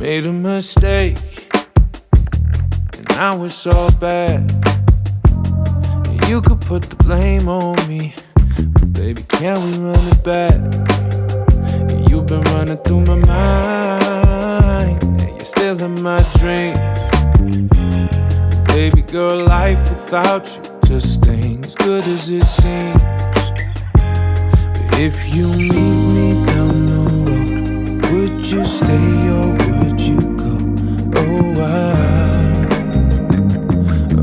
Made a mistake, and now it's all bad. You could put the blame on me, but baby, can we run it back? You've been running through my mind, and you're still in my dream. Baby girl, life without you just ain't as good as it seems. But if you meet me down the road, would you stay or would you go?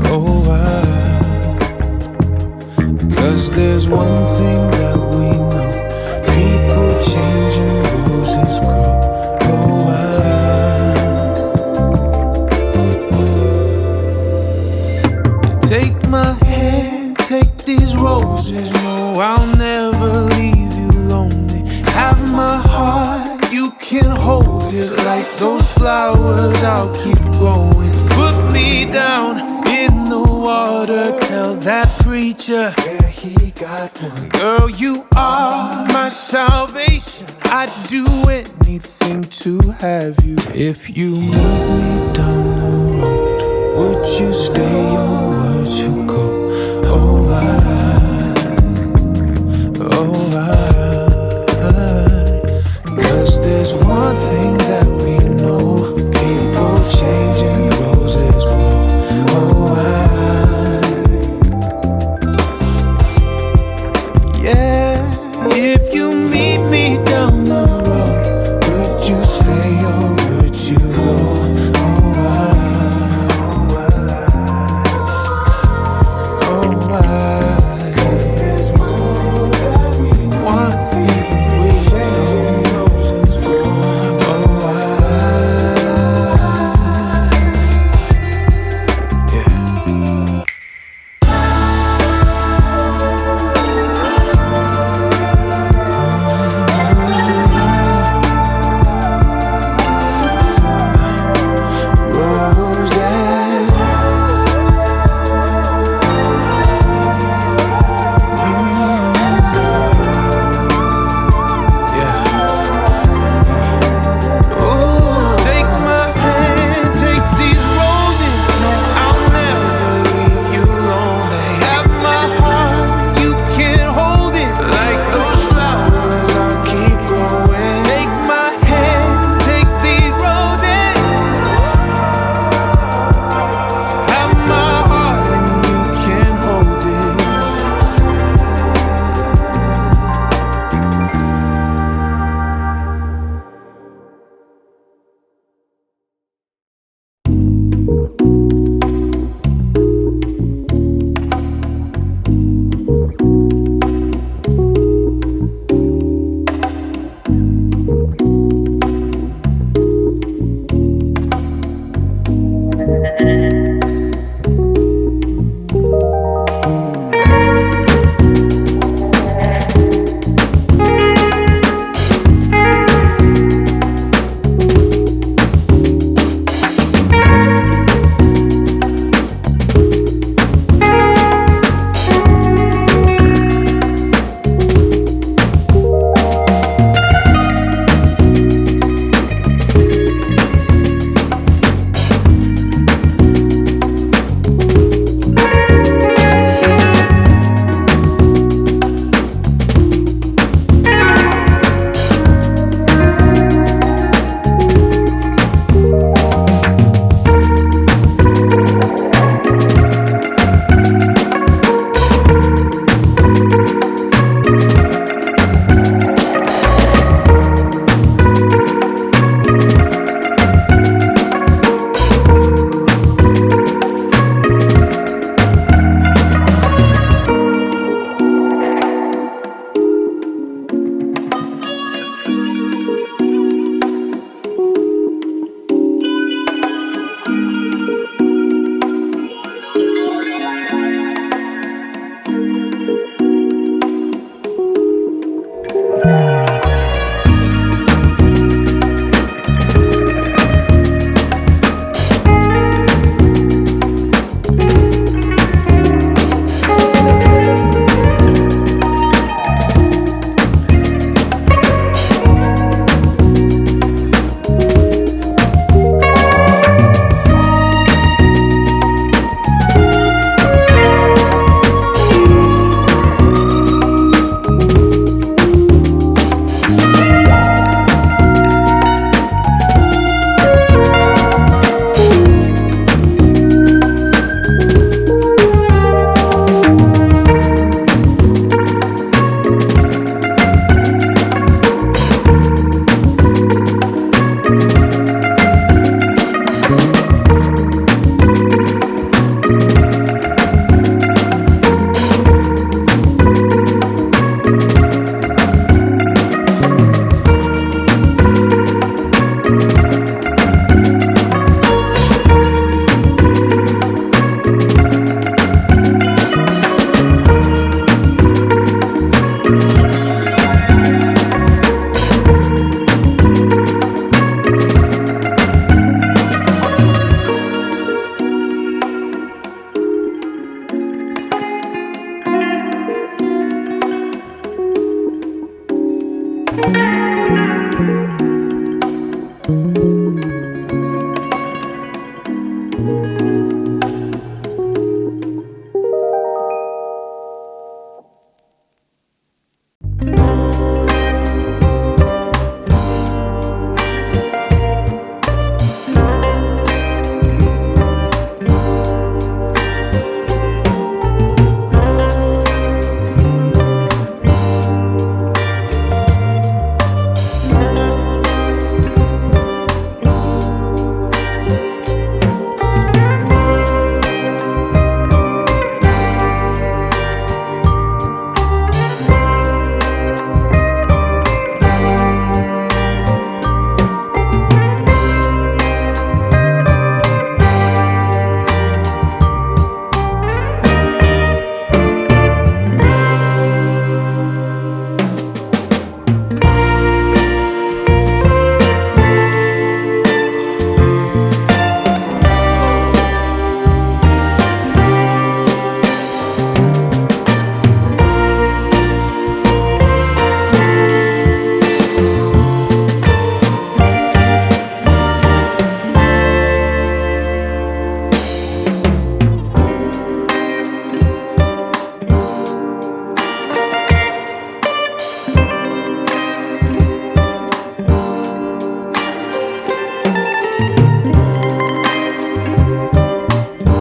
Oh, cause there's one thing that we know, people change and roses grow. Take my hand, take these roses, no, I'll never leave you lonely. Have my heart, you can hold it like those flowers, I'll keep growing. Put me down in the water, tell that preacher, yeah, he got one. Girl, you are my salvation, I'd do anything to have you. If you meet me down the road, would you stay or would you go? Oh,